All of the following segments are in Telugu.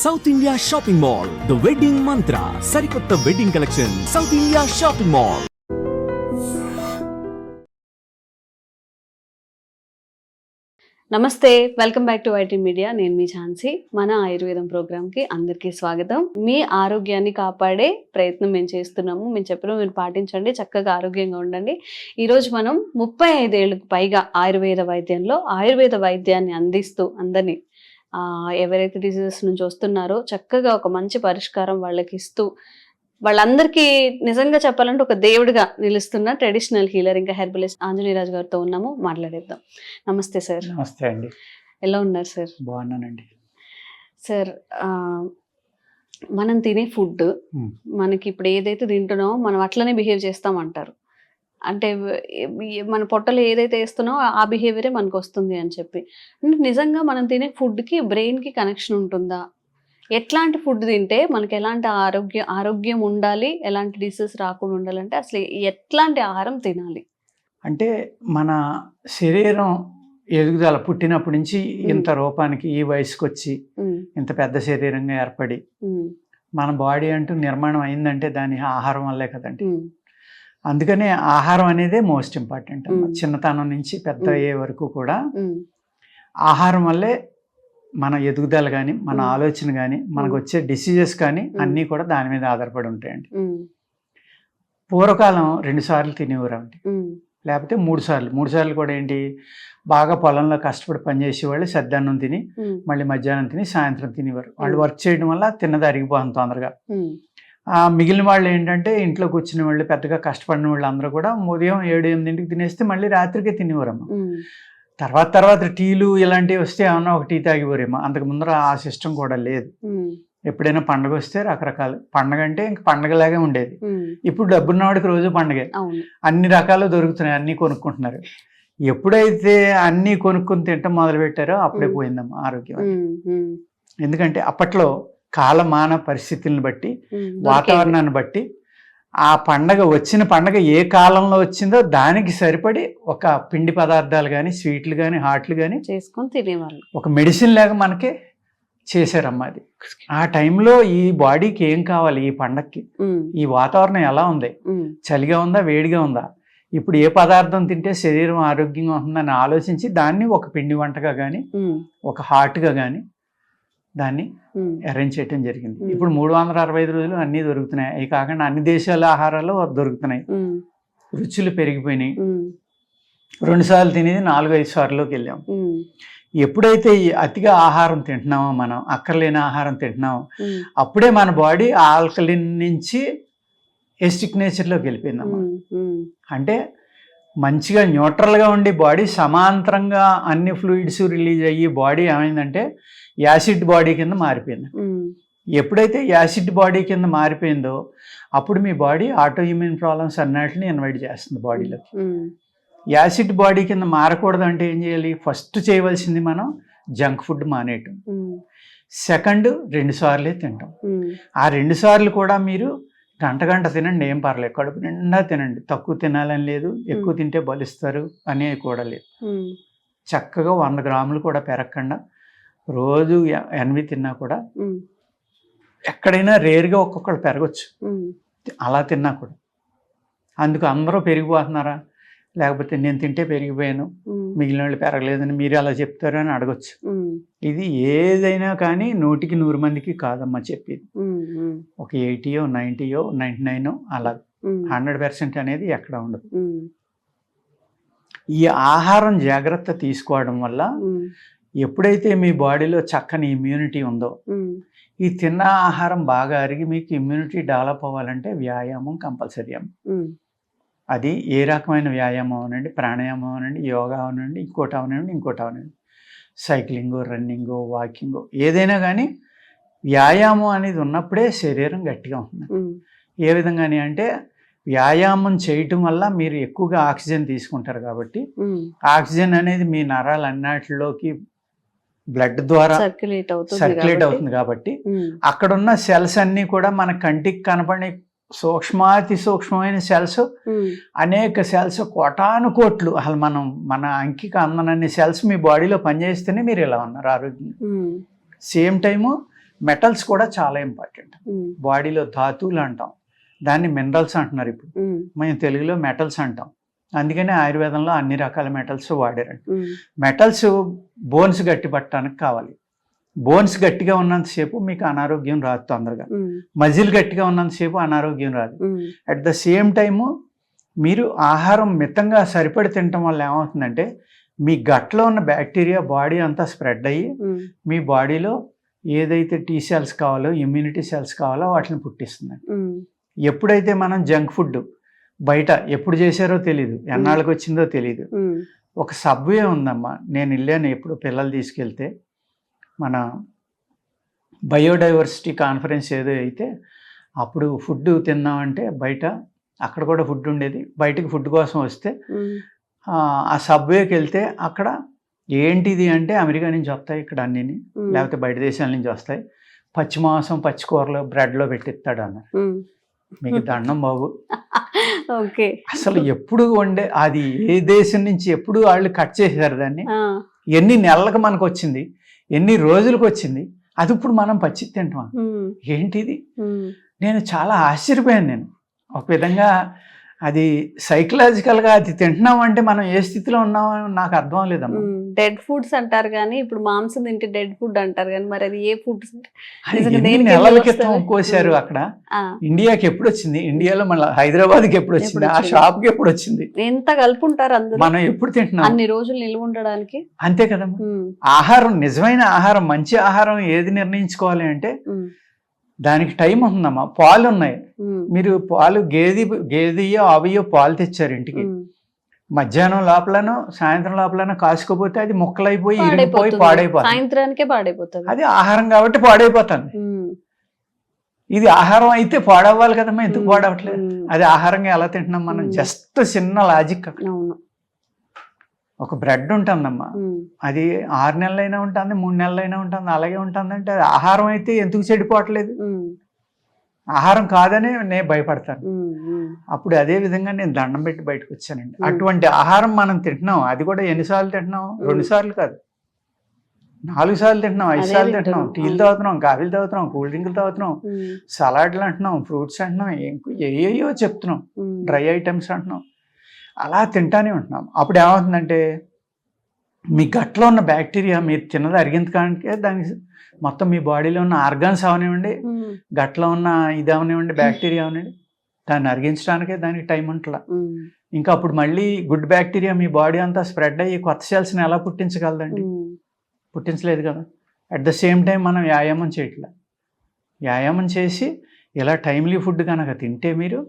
South India shopping mall, the wedding Mantra, సరికొత్త wedding collection, South India shopping mall. నమస్తే, welcome back to IT media. నేను మీ ఝాన్సీ. మన ఆయుర్వేదం ప్రోగ్రామ్కి అందరికీ స్వాగతం. మీ ఆరోగ్యాన్ని కాపాడే ప్రయత్నం మేము చేస్తున్నాము. మేము చెప్పిన మీరు పాటించండి, చక్కగా ఆరోగ్యంగా ఉండండి. ఈరోజు మనం 35 ఏళ్ళకు పైగా ఆయుర్వేద వైద్యాన్ని అందిస్తూ అందరినీ ఎవరైతే డిసీజెస్ నుంచి వస్తున్నారో చక్కగా ఒక మంచి పరిష్కారం వాళ్ళకి ఇస్తూ వాళ్ళందరికీ నిజంగా చెప్పాలంటే ఒక దేవుడిగా నిలుస్తున్న ట్రెడిషనల్ హీలర్ ఇంకా హెర్బలిస్ట్ ఆంజనేయరాజు గారితో ఉన్నాము. మాట్లాడేద్దాం. నమస్తే సార్. నమస్తే అండి. ఎలా ఉన్నారు సార్? బాగున్నానండి సార్. మనం తినే ఫుడ్ మనకి ఇప్పుడు ఏదైతే తింటున్నామో మనం అట్లనే బిహేవ్ చేస్తామంటారు. అంటే మన పొట్టలో ఏదైతే వేస్తున్నామో ఆ బిహేవియరే మనకు వస్తుంది అని చెప్పి. నిజంగా మనం తినే ఫుడ్కి బ్రెయిన్కి కనెక్షన్ ఉంటుందా? ఎట్లాంటి ఫుడ్ తింటే మనకి ఎలాంటి ఆరోగ్యం ఉండాలి, ఎలాంటి డిసీజ్ రాకుండా ఉండాలంటే అసలు ఎట్లాంటి ఆహారం తినాలి? అంటే మన శరీరం ఎదుగుదల పుట్టినప్పటి నుంచి ఇంత రూపానికి ఈ వయసుకు వచ్చి ఇంత పెద్ద శరీరంగా ఏర్పడి మన బాడీ అంటూ నిర్మాణం అయిందంటే దాని ఆహారం వల్లే కదండి. అందుకనే ఆహారం అనేదే మోస్ట్ ఇంపార్టెంట్. చిన్నతనం నుంచి పెద్ద అయ్యే వరకు కూడా ఆహారం వల్లే మన ఎదుగుదల కానీ, మన ఆలోచన కానీ, మనకు వచ్చే డిసీజెస్ కానీ అన్నీ కూడా దాని మీద ఆధారపడి ఉంటాయండి. పూర్వకాలం 2 సార్లు తినేవారండి, లేకపోతే 3 సార్లు. 3 సార్లు కూడా ఏంటి, బాగా పొలంలో కష్టపడి పనిచేసేవాళ్ళు సద్దన్నం తిని మళ్ళీ మధ్యాహ్నం తిని సాయంత్రం తినేవారు. వాళ్ళు వర్క్ చేయడం వల్ల తిన్నది అరిగిపోతుంది తొందరగా. మిగిలిన వాళ్ళు ఏంటంటే ఇంట్లో కూర్చునే వాళ్ళు, పెద్దగా కష్టపడిన వాళ్ళు అందరూ కూడా ఉదయం 7-8 తినేస్తే మళ్ళీ రాత్రికే తినేవారమ్మ. తర్వాత టీలు ఇలాంటివి వస్తే ఏమన్నా ఒక టీ తాగిపోరేమో. అంతకు ముందర ఆ సిస్టమ్ కూడా లేదు. ఎప్పుడైనా పండగ వస్తే రకరకాలు, పండగ అంటే ఇంక పండగలాగే ఉండేది. ఇప్పుడు డబ్బున్నవాడికి రోజు పండగే, అన్ని రకాలు దొరుకుతున్నాయి, అన్నీ కొనుక్కుంటున్నారు. ఎప్పుడైతే అన్నీ కొనుక్కొని తింటాం మొదలు పెట్టారో అప్పుడే పోయిందమ్మా ఆరోగ్యం. ఎందుకంటే అప్పట్లో కాలమాన పరిస్థితులను బట్టి, వాతావరణాన్ని బట్టి ఆ వచ్చిన పండగ ఏ కాలంలో వచ్చిందో దానికి సరిపడి ఒక పిండి పదార్థాలు కానీ, స్వీట్లు కానీ, హాట్లు కానీ చేసుకొని తినేవాళ్ళు. ఒక మెడిసిన్ లాగా మనకే చేశారమ్మా. అది ఆ టైంలో ఈ బాడీకి ఏం కావాలి, ఈ పండగకి ఈ వాతావరణం ఎలా ఉంది, చలిగా ఉందా, వేడిగా ఉందా, ఇప్పుడు ఏ పదార్థం తింటే శరీరం ఆరోగ్యంగా ఉంటుందని ఆలోచించి దాన్ని ఒక పిండి వంటగా కానీ, ఒక హాట్గా కానీ దాన్ని అరేంజ్ చేయటం జరిగింది. ఇప్పుడు 365 రోజులు అన్నీ దొరుకుతున్నాయి. అవి కాకుండా అన్ని దేశాల ఆహారాలు దొరుకుతున్నాయి. రుచులు పెరిగిపోయినాయి. 2 సార్లు తినేది 4-5 సార్లుకి వెళ్ళాం. ఎప్పుడైతే ఈ అతిగా ఆహారం తింటున్నామో, మనం అక్కర్లేని ఆహారం తింటున్నామో, అప్పుడే మన బాడీ ఆల్కలిన్ నుంచి ఎసిడిక్ నేచర్లోకి వెళ్ళిపోయిందమ్మా. అంటే మంచిగా న్యూట్రల్గా ఉండి బాడీ సమాంతరంగా అన్ని ఫ్లూయిడ్స్ రిలీజ్ అయ్యి బాడీ ఏమైందంటే యాసిడ్ బాడీ కింద మారిపోయింది. ఎప్పుడైతే యాసిడ్ బాడీ కింద మారిపోయిందో అప్పుడు మీ బాడీ ఆటో ఇమ్యూన్ ప్రాబ్లమ్స్ అన్నిటిని ఇన్వైట్ చేస్తుంది బాడీలోకి. యాసిడ్ బాడీ కింద మారకూడదు అంటే ఏం చేయాలి? ఫస్ట్ చేయవలసింది మనం జంక్ ఫుడ్ మానేయటం. సెకండ్ 2 సార్లే తింటాం. ఆ 2 సార్లు కూడా మీరు గంట తినండి, ఏం పర్లేదు, కడుపు నిండా తినండి. తక్కువ తినాలని లేదు, ఎక్కువ తింటే బలిస్తారు అనేవి కూడా లేదు. చక్కగా 100 గ్రాములు కూడా పెరగకుండా రోజు 8 తిన్నా కూడా, ఎక్కడైనా రేర్గా ఒక్కొక్కరు పెరగచ్చు అలా తిన్నా కూడా. అందుకు అందరూ పెరిగిపోతున్నారా, లేకపోతే నేను తింటే పెరిగిపోయాను మిగిలిన వాళ్ళు పెరగలేదని మీరు అలా చెప్తారు అని అడగచ్చు. ఇది ఏదైనా కానీ 100కి 100 మందికి కాదమ్మా చెప్పేది. ఒక 80, 90, 99 అలా 100% అనేది ఎక్కడ ఉండదు. ఈ ఆహారం జాగ్రత్త తీసుకోవడం వల్ల ఎప్పుడైతే మీ బాడీలో చక్కని ఇమ్యూనిటీ ఉందో, ఈ తిన్న ఆహారం బాగా అరిగి మీకు ఇమ్యూనిటీ డెవలప్ అవ్వాలంటే వ్యాయామం కంపల్సరీ అమ్మ. అది ఏ రకమైన వ్యాయామం అవనండి, ప్రాణాయామం అవనండి, యోగా అవనండి, ఇంకోటి అవనండి, సైక్లింగో, రన్నింగో, వాకింగో, ఏదైనా కానీ వ్యాయామం అనేది ఉన్నప్పుడే శరీరం గట్టిగా ఉంటుంది. ఏ విధంగాని అంటే వ్యాయామం చేయటం వల్ల మీరు ఎక్కువగా ఆక్సిజన్ తీసుకుంటారు కాబట్టి ఆక్సిజన్ అనేది మీ నరాలు అన్నిటిలోకి బ్లడ్ ద్వారా సర్క్యులేట్ అవుతుంది కాబట్టి అక్కడున్న సెల్స్ అన్నీ కూడా మన కంటికి కనపడే సూక్ష్మాతి సూక్ష్మమైన సెల్స్, అనేక సెల్స్, కోటాను కోట్లు, అసలు మన అంకికి అందనన్ని సెల్స్ మీ బాడీలో పనిచేస్తేనే మీరు ఇలా ఉన్నారు ఆరోగ్యంగా. సేమ్ టైము మెటల్స్ కూడా చాలా ఇంపార్టెంట్. ఉమ్, బాడీలో ధాతువులు అంటాం, దాన్ని మినరల్స్ అంటున్నారు. ఇప్పుడు ఉమ్, మేము తెలుగులో మెటల్స్ అంటాం. అందుకనే ఆయుర్వేదంలో అన్ని రకాల మెటల్స్ వాడారండి. ఉమ్, మెటల్స్ బోన్స్ గట్టి పట్టడానికి కావాలి. బోన్స్ గట్టిగా ఉన్నంతసేపు మీకు అనారోగ్యం రాదు తొందరగా. ఉమ్, మజిల్ గట్టిగా ఉన్నంతసేపు అనారోగ్యం రాదు. ఉమ్, అట్ ద సేమ్ టైము మీరు ఆహారం మితంగా సరిపడి తినటం వల్ల ఏమవుతుందంటే మీ గట్లో ఉన్న బ్యాక్టీరియా బాడీ అంతా స్ప్రెడ్ అయ్యి ఉమ్, మీ బాడీలో ఏదైతే టీ సెల్స్ కావాలో, ఇమ్యూనిటీ సెల్స్ కావాలో వాటిని పుట్టిస్తుందండి. ఉమ్, ఎప్పుడైతే మనం జంక్ ఫుడ్ బయట ఎప్పుడు చేశారో తెలీదు, ఎన్నాళ్ళకి వచ్చిందో తెలీదు. ఉమ్, ఒక సబ్వే ఉందమ్మా, నేను వెళ్ళాను ఎప్పుడు పిల్లలు తీసుకెళ్తే, మన బయోడైవర్సిటీ కాన్ఫరెన్స్ ఏదో అయితే అప్పుడు ఫుడ్ తిందామంటే బయట అక్కడ కూడా ఫుడ్ ఉండేది. బయటకు ఫుడ్ కోసం వస్తే ఉమ్, ఆ సబ్వేకి వెళ్తే అక్కడ ఏంటిది అంటే అమెరికా నుంచి వస్తాయి ఇక్కడ అన్నిని, ఉమ్, లేకపోతే బయట దేశాల నుంచి వస్తాయి, పచ్చి మాంసం పచ్చి కూరలో బ్రెడ్లో పెట్టిస్తాడు అన్నారు. ఉమ్. మీకు దండం బాబు, ఓకే. అసలు ఎప్పుడు వండే అది ఏ దేశం నుంచి ఎప్పుడు వాళ్ళు కట్ చేశారు దాన్ని, ఆ, ఎన్ని నెలలకు మనకు వచ్చింది, ఎన్ని రోజులకు వచ్చింది, అది ఇప్పుడు మనం పచ్చి తింటాం. ఉమ్, ఏంటిది, ఉమ్, నేను చాలా ఆశ్చర్యపోయాను. నేను ఒక విధంగా అది సైకలాజికల్గా అది తింటున్నాం అంటే మనం ఏ స్థితిలో ఉన్నామో నాకు అర్థం లేదమ్మా. డెడ్ ఫుడ్స్ అంటారు కానీ ఇప్పుడు మాంసం తింటే డెడ్ ఫుడ్ అంటారు కానీ మరి అది ఏ ఫుడ్? అది నిజంగా ఎన్ని దేనికి నెలల ఎందుకు క్రితం వస్తుంది? కోసారు అక్కడ. ఆ, ఇండియాకి ఎప్పుడు వచ్చింది, ఇండియాలో మళ్ళీ హైదరాబాద్కి ఎప్పుడు వచ్చింది, ఆ ఎప్పుడు వచ్చింది? షాప్కి ఎప్పుడు వచ్చింది, ఎంత కలుపుంటారు అందరూ మనం ఎప్పుడు తింటున్నాం, అన్ని రోజులు నిల్వ ఉండడానికి. అంతే కదమ్మా. ఉమ్, ఆహారం, నిజమైన ఆహారం, మంచి ఆహారం ఏది నిర్ణయించుకోవాలి అంటే ఉమ్, దానికి టైం ఉంటుందమ్మా. పాలు ఉన్నాయి, ఉమ్, మీరు పాలు గేదెయో ఆవియో పాలు తెచ్చారు ఇంటికి, ఉమ్. మధ్యాహ్నం లోపలనో సాయంత్రం లోపలనో కాసుకోపోతే అది ముక్కలైపోయి ఇరిగిపోయి పాడైపోతుంది. పాడైపోతుంది. సాయంత్రానికే పాడైపోతుంది. అది ఆహారం కాబట్టి పాడైపోతుంది. ఉమ్, ఇది ఆహారం అయితే పాడవ్వాలి కదమ్మా, ఎందుకు పాడవట్లేదు? ఉమ్, అది ఆహారంగా ఎలా తింటున్నాం మనం? జస్ట్ చిన్న లాజిక్. అవును. ఒక బ్రెడ్ ఉంటుందమ్మా, ఉమ్, అది 6 నెలలైనా ఉంటుంది, 3 నెలలైనా ఉంటుంది, అలాగే ఉంటుంది. అంటే అది ఆహారం అయితే ఎందుకు చెడిపోవట్లేదు? ఉమ్, ఆహారం కాదని నేను భయపడతాను. ఉమ్, ఉమ్, అప్పుడు అదే విధంగా నేను దండం పెట్టి బయటకు వచ్చానండి. అటువంటి ఆహారం మనం తింటున్నాం, అది కూడా ఎన్నిసార్లు తింటున్నాం? 2 సార్లు కాదు, 4 సార్లు తింటున్నాం, 5 అదే సార్లు తింటున్నాం. తింటున్నాం. టీలు తాగుతున్నాం, కాఫీలు తాగుతున్నాం, కూల్ డ్రింకులు తాగుతున్నాం, ఉమ్, సలాడ్లు అంటున్నాం, ఫ్రూట్స్ అంటున్నాం, ఏయో చెప్తున్నాం, ఉమ్, డ్రై ఐటమ్స్ అంటున్నాం, అలా తింటానే ఉంటున్నాం. అప్పుడు ఏమవుతుందంటే మీ గట్లో ఉన్న బ్యాక్టీరియా మీరు తిన్నది అరిగించడానికే దానికి మొత్తం మీ బాడీలో ఉన్న ఆర్గాన్స్ అవనివ్వండి, ఉమ్, గట్లో ఉన్న ఇది అవనివ్వండి, బ్యాక్టీరియా అవనివ్వండి, దాన్ని అరిగించడానికే దానికి టైం ఉంటుందా. ఉమ్, ఇంకా అప్పుడు మళ్ళీ గుడ్ బ్యాక్టీరియా మీ బాడీ అంతా స్ప్రెడ్ అయ్యి కొత్త సెల్స్ని ఎలా పుట్టించగలదండి? ఉమ్, పుట్టించలేదు కదా. అట్ ద సేమ్ టైం మనం వ్యాయామం చేయట్లే. వ్యాయామం చేసి ఇలా టైమ్లీ ఫుడ్ కనుక తింటే మీరు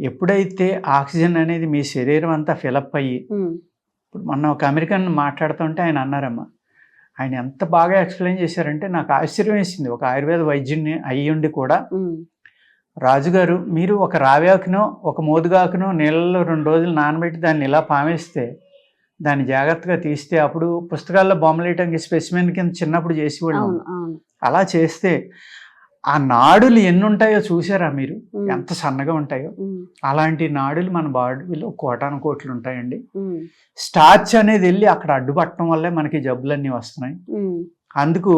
ఎప్పుడైతే ఆక్సిజన్ అనేది మీ శరీరం అంతా ఫిలప్ అయ్యి, ఉమ్, ఇప్పుడు మొన్న ఒక అమెరికన్ మాట్లాడుతుంటే ఆయన అన్నారమ్మా, ఆయన ఎంత బాగా ఎక్స్ప్లెయిన్ చేశారంటే నాకు ఆశ్చర్యం వేసింది. ఒక ఆయుర్వేద వైద్యుడిని అయ్యుండి కూడా, ఉమ్, రాజుగారు మీరు ఒక రావ్యాకునో ఒక మోదుగాకునో నీళ్ళలో 2 రోజులు నానబెట్టి దాన్ని ఇలా పామేస్తే, దాన్ని జాగ్రత్తగా తీస్తే, అప్పుడు పుస్తకాల్లో బొమ్మలు వేయటానికి స్పెసిమెన్ కింద చిన్నప్పుడు చేసేవాళ్ళు, అవును, అవును. అలా చేస్తే ఆ నాడులు ఎన్ని ఉంటాయో చూసారా మీరు? ఉమ్, ఎంత సన్నగా ఉంటాయో. ఉమ్, అలాంటి నాడులు మన బాడీలో కోటాను కోట్లు ఉంటాయండి. ఉమ్, స్టార్చ్ అనేది వెళ్ళి అక్కడ అడ్డుపట్టడం వల్లే మనకి జబ్బులన్నీ వస్తున్నాయి. ఉమ్, అందుకు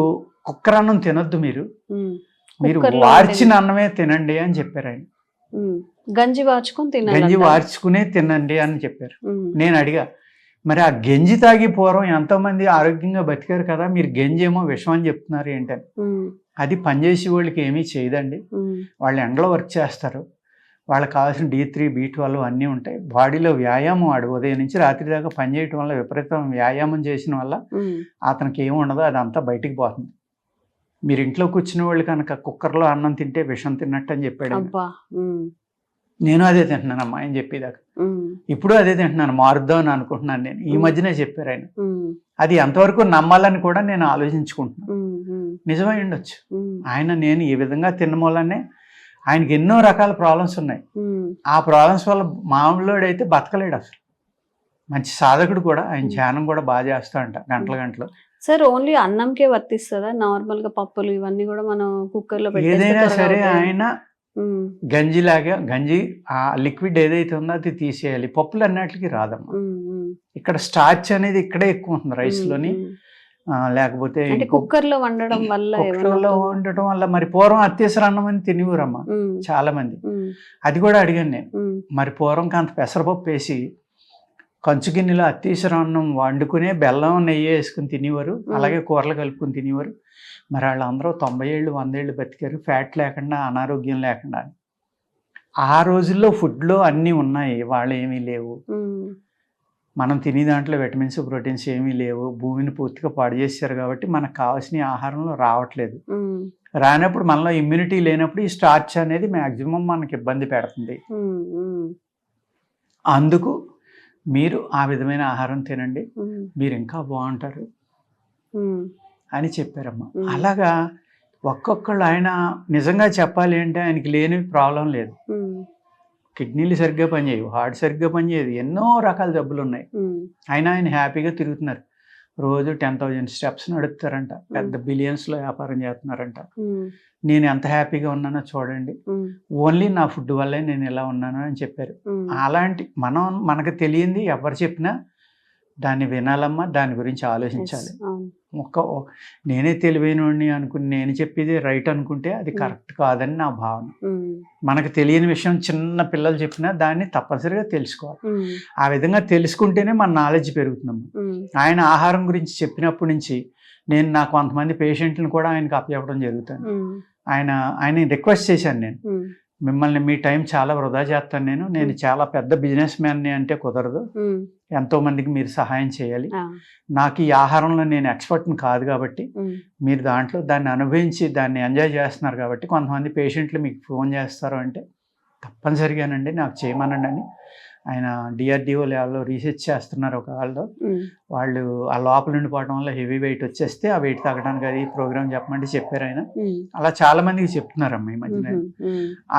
కుక్కరన్నం తినొద్దు మీరు, ఉమ్. మీరు కుక్కర్లో వార్చిన అన్నమే తినండి అని చెప్పారు ఆయన. ఉమ్, గంజి వార్చుకొని తినాలి గంజి అంటారు. వార్చుకునే తినండి అని చెప్పారు. ఉమ్, నేను అడిగా, మరి ఆ గంజి తాగి పూర్వం ఎంతోమంది ఆరోగ్యంగా బతికారు కదా, మీరు గంజి ఏమో విషం అని చెప్తున్నారు ఏంటని? ఉమ్, అది పనిచేసే వాళ్ళకి ఏమీ చేయదండి. ఉమ్, వాళ్ళు ఎండలో వర్క్ చేస్తారు, వాళ్ళకి కావాల్సిన D3 B12 అన్నీ ఉంటాయి. బాడీలో వ్యాయామం, వాడు ఉదయం నుంచి రాత్రి దాకా పనిచేయటం వల్ల, విపరీతం వ్యాయామం చేసిన వల్ల ఉమ్, అతనికి ఏమి ఉండదో అదంతా బయటికి పోతుంది. మీరు ఇంట్లో కూర్చున్న వాళ్ళు కనుక కుక్కర్లో అన్నం తింటే విషం తిన్నట్టు అని చెప్పాడు ఆయన. అబ్బా. ఉమ్, నేను అదే తింటున్నానమ్మా ఆయన చెప్పేదాకా. ఉమ్, ఇప్పుడు అదే తింటున్నాను, మారుద్దాం అని అనుకుంటున్నాను నేను. ఈ మధ్యనే చెప్పారు ఆయన. ఉమ్, అది ఎంతవరకు నమ్మాలని కూడా నేను ఆలోచించుకుంటున్నాను. ఉమ్, ఉమ్, నిజమై ఉండొచ్చు. ఉమ్, ఆయన నేను ఈ విధంగా తినడం వల్లనే ఆయనకి ఎన్నో రకాల ప్రాబ్లమ్స్ ఉన్నాయి. ఉమ్, ఆ ప్రాబ్లమ్స్ వల్ల మామూలుడు అయితే బతకలేడు అసలు. మంచి సాధకుడు కూడా, ఆయన ధ్యానం కూడా బాగా చేస్తా అంట గంటలు. సార్ ఓన్లీ అన్నంకే వర్తిస్తుందా? నార్మల్ గా పప్పులు ఇవన్నీ కూడా మనం కుక్కర్ లో ఏదైనా సరే ఆయన ఉమ్, గంజిలాగా, గంజి ఆ లిక్విడ్ ఏదైతే ఉందో అది తీసేయాలి. పప్పులు అన్నిటికీ రాదమ్మా. ఉమ్, ఉమ్, ఇక్కడ స్టార్చ్ అనేది ఇక్కడే ఎక్కువ ఉంటుంది రైస్లోని. ఉమ్, లేకపోతే అంటే కుక్కర్ లో వండడం వల్ల కుక్కర్లో వండటం వల్ల మరి పూర్వం అత్యవసర అన్నం అని తినేవారమ్మా చాలా మంది. అది కూడా అడిగాను నేను. మరి పూర్వంకి అంత పెసరపప్పు వేసి కంచు గిన్నెలో అత్యవసర అన్నం వండుకునే బెల్లం నెయ్యి వేసుకుని తినేవారు, అలాగే కూరలు కలుపుకుని తినేవారు. మరి వాళ్ళందరూ 90 ఏళ్ళు 100 ఏళ్ళు బతికారు ఫ్యాట్ లేకుండా, అనారోగ్యం లేకుండా. ఆ రోజుల్లో ఫుడ్లో అన్నీ ఉన్నాయి, వాళ్ళు ఏమీ లేవు. మనం తినే దాంట్లో విటమిన్స్ ప్రోటీన్స్ ఏమీ లేవు, భూమిని పూర్తిగా పాడు చేశారు కాబట్టి మనకు కావాల్సిన ఆహారంలో రావట్లేదు. రానప్పుడు మనలో ఇమ్యూనిటీ లేనప్పుడు ఈ స్టార్చ్ అనేది మ్యాక్సిమం మనకి ఇబ్బంది పెడుతుంది. అందుకు మీరు ఆ విధమైన ఆహారం తినండి, మీరు ఇంకా బాగుంటారు అని చెప్పారమ్మా. అలాగా ఒక్కొక్కళ్ళు ఆయన నిజంగా చెప్పాలి అంటే ఆయనకి లేని ప్రాబ్లం లేదు. కిడ్నీలు సరిగ్గా పనిచేయవు, హార్ట్ సరిగ్గా పనిచేయదు, ఎన్నో రకాల జబ్బులు ఉన్నాయి. అయినా ఆయన హ్యాపీగా తిరుగుతున్నారు. రోజు 10,000 స్టెప్స్ నడుపుతారంట, పెద్ద బిలియన్స్లో వ్యాపారం చేస్తున్నారంట. నేను ఎంత హ్యాపీగా ఉన్నానో చూడండి, ఓన్లీ నా ఫుడ్ వల్లే నేను ఇలా ఉన్నాను అని చెప్పారు. అలాంటి మనకు తెలియంది ఎవరు చెప్పినా దాన్ని వినాలమ్మా, దాని గురించి ఆలోచించాలి. నేనే తెలివైనోడిని అనుకుని నేను చెప్పేది రైట్ అనుకుంటే అది కరెక్ట్ కాదని నా భావన. మనకు తెలియని విషయం చిన్న పిల్లలు చెప్పినా దాన్ని తప్పనిసరిగా తెలుసుకోవాలి. ఆ విధంగా తెలుసుకుంటేనే మన నాలెడ్జ్ పెరుగుతుందమ్మా. ఆయన ఆహారం గురించి చెప్పినప్పటి నుంచి నా కొంతమంది పేషెంట్లను కూడా ఆయనకు అప్పచెప్పడం జరుగుతుంది. ఆయన రిక్వెస్ట్ చేశాను, నేను మిమ్మల్ని మీ టైం చాలా వృధా చేస్తాను, నేను చాలా పెద్ద బిజినెస్ మ్యాన్ని అంటే కుదరదు, ఎంతో మందికి మీరు సహాయం చేయాలి, నాకు ఈ ఆహారంలో నేను ఎక్స్పర్ట్ని కాదు కాబట్టి మీరు దాంట్లో దాన్ని అనుభవించి దాన్ని ఎంజాయ్ చేస్తున్నారు కాబట్టి కొంతమంది పేషెంట్లు మీకు ఫోన్ చేస్తారు అంటే తప్పనిసరిగానండి నాకు చేయమనండి అని ఆయన DRDO ల్యాబ్లో రీసెర్చ్ చేస్తున్నారు. ఒక వాళ్ళు ఆ లోపల ఉండిపోవడం వల్ల హెవీ వెయిట్ వచ్చేస్తే ఆ వెయిట్ తగ్గడానికి అది ప్రోగ్రామ్ చెప్పమంటే చెప్పారు ఆయన. అలా చాలా మందికి చెప్తున్నారమ్మా ఈ మధ్యన.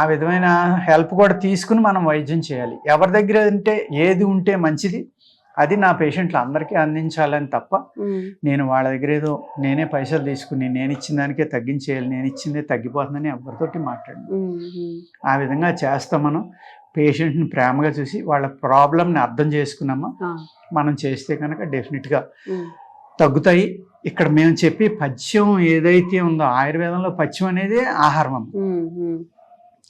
ఆ విధమైన హెల్ప్ కూడా తీసుకుని మనం వైద్యం చేయాలి. ఎవరి దగ్గర అంటే ఏది ఉంటే మంచిది అది నా పేషెంట్లు అందరికీ అందించాలని తప్ప నేను వాళ్ళ దగ్గర ఏదో నేనే పైసలు తీసుకుని నేను ఇచ్చిన దానికే తగ్గించేయాలి, నేను ఇచ్చిందే తగ్గిపోతుందని ఎవరితోటి మాట్లాడండి. ఆ విధంగా చేస్తాం. మనం పేషెంట్ని ప్రేమగా చూసి వాళ్ళ ప్రాబ్లమ్ని అర్థం చేసుకున్నామా మనం చేస్తే కనుక డెఫినెట్గా తగ్గుతాయి. ఇక్కడ మేము చెప్పి పథ్యం ఏదైతే ఉందో ఆయుర్వేదంలో పథ్యం అనేది ఆహారం అమ్మ.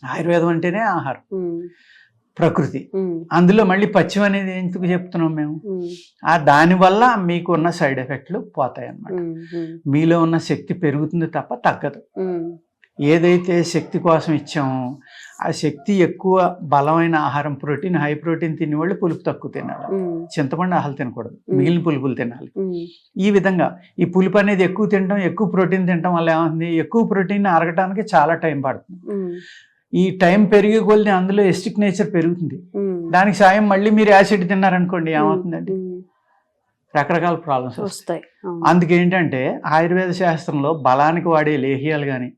ఆయుర్వేదం అంటేనే ఆహారం, ప్రకృతి. అందులో మళ్ళీ పథ్యం అనేది ఎందుకు చెప్తున్నాం మేము? దానివల్ల మీకు ఉన్న సైడ్ ఎఫెక్ట్లు పోతాయి అన్నమాట. మీలో ఉన్న శక్తి పెరుగుతుంది తప్ప తగ్గదు. ఏదైతే శక్తి కోసం ఇచ్చామో ఆ శక్తి ఎక్కువ బలమైన ఆహారం, ప్రోటీన్, హై ప్రోటీన్ తినేవాళ్ళు పులుపు తక్కువ తినాలి, చింతపండు ఆహాలు తినకూడదు, మిగిలిన పులుపులు తినాలి. ఈ విధంగా ఈ పులుపు అనేది ఎక్కువ తినడం, ఎక్కువ ప్రోటీన్ తినడం వల్ల ఏమవుతుంది, ఎక్కువ ప్రోటీన్ అరగటానికి చాలా టైం పడుతుంది. ఈ టైం పెరిగే కొద్ది అందులో ఎస్టిక్ నేచర్ పెరుగుతుంది. దానికి సాయం మళ్ళీ మీరు యాసిడ్ తిన్నారనుకోండి ఏమవుతుందండి, రకరకాల ప్రాబ్లమ్స్ వస్తాయి. అందుకేంటంటే ఆయుర్వేద శాస్త్రంలో బలానికి వాడే లేహ్యాలు కానీ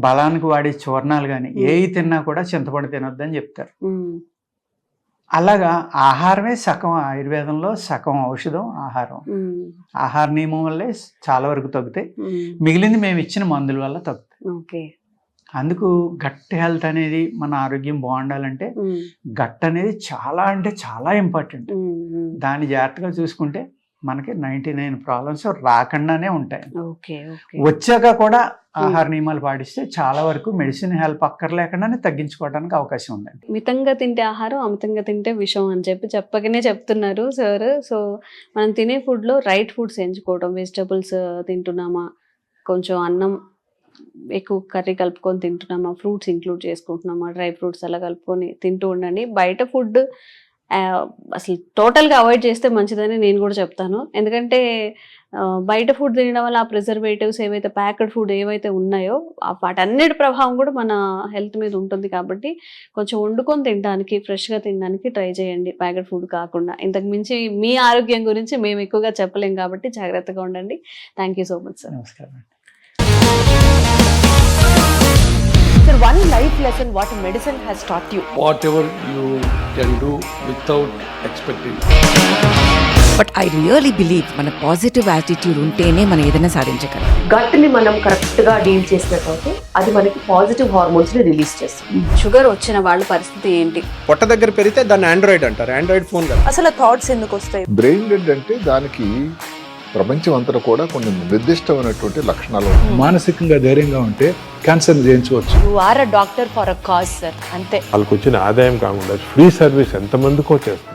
బలానికి వాడే చూర్ణాలు కానీ ఏవి తిన్నా కూడా చింతపండు తినొద్దని చెప్తారు. అలాగా ఆహారమే సగం ఆయుర్వేదంలో, సగం ఔషధం ఆహారం. ఆహార నియమం వల్లే చాలా వరకు తగ్గుతాయి, మిగిలింది మేము ఇచ్చిన మందుల వల్ల తగ్గుతాయి. అందుకు గట్ హెల్త్ అనేది, మన ఆరోగ్యం బాగుండాలంటే గట్ అనేది చాలా అంటే చాలా ఇంపార్టెంట్. దాన్ని జాగ్రత్తగా చూసుకుంటే మనకి 99 ప్రాబ్లమ్స్ రాకుండానే ఉంటాయి. వచ్చాక కూడా ఆహార నియమాలు పాటిస్తే చాలా వరకు మెడిసిన్ హెల్ప్ అక్కర్లేకుండానే తగ్గించుకోవడానికి అవకాశం ఉందండి. మితంగా తింటే ఆహారం, అమితంగా తింటే విషం అని చెప్పకనే చెప్తున్నారు సార్. సో మనం తినే ఫుడ్లో రైట్ ఫుడ్స్ ఎంచుకోవడం, వెజిటబుల్స్ తింటున్నామా, కొంచెం అన్నం ఎక్కువ కర్రీ కలుపుకొని తింటున్నామా, ఫ్రూట్స్ ఇంక్లూడ్ చేసుకుంటున్నామా, డ్రై ఫ్రూట్స్ అలా కలుపుకొని తింటూ ఉండండి. బయట ఫుడ్ అసలు టోటల్గా అవాయిడ్ చేస్తే మంచిదని నేను కూడా చెప్తాను. ఎందుకంటే బయట ఫుడ్ తినడం వల్ల ఆ ప్రిజర్వేటివ్స్ ఏవైతే ప్యాక్డ్ ఫుడ్ ఏవైతే ఉన్నాయో వాటన్నిటి ప్రభావం కూడా మన హెల్త్ మీద ఉంటుంది. కాబట్టి కొంచెం వండుకొని తినడానికి, ఫ్రెష్గా తినడానికి ట్రై చేయండి, ప్యాక్డ్ ఫుడ్ కాకుండా. ఇంతకు మించి మీ ఆరోగ్యం గురించి మేము ఎక్కువగా చెప్పలేం కాబట్టి జాగ్రత్తగా ఉండండి. Thank you so much sir. నమస్కారం. Sir, one life lesson what medicine has taught you. Whatever you can do without expecting. But I really believe మన పాజిటివ్ యాటిట్యూడ్ ఉంటేనే మనం ఏదైనా సాధించగలం. గట్ ని మనం కరెక్ట్ గా డీల్ చేసినట్లయితే అది మనకి పాజిటివ్ హార్మోన్స్ ని రిలీజ్ చేస్తుంది. షుగర్ వచ్చిన వాళ్ళ పరిస్థితి ఏంటి? పొట్ట దగ్గర పెరిగితే దాన్ని ఆండ్రాయిడ్ అంటారు, ఆండ్రాయిడ్ ఫోన్ కదా. అసలు థాట్స్ ఎందుకు వస్తాయి? బ్రెయిన్ డెడ్ అంటే దానికి ప్రపంచం అంతా కూడా కొన్ని నిర్దిష్టమైనటువంటి లక్షణాలు ఉన్నాయి. మానసికంగా ధైర్యంగా ఉంటే క్యాన్సర్ జయించవచ్చు. You are a doctor for a cause sir, అంతే. వాళ్ళకి వచ్చిన ఆదాయం కాకుండా ఫ్రీ సర్వీస్ ఎంతమందికో చేస్తారు.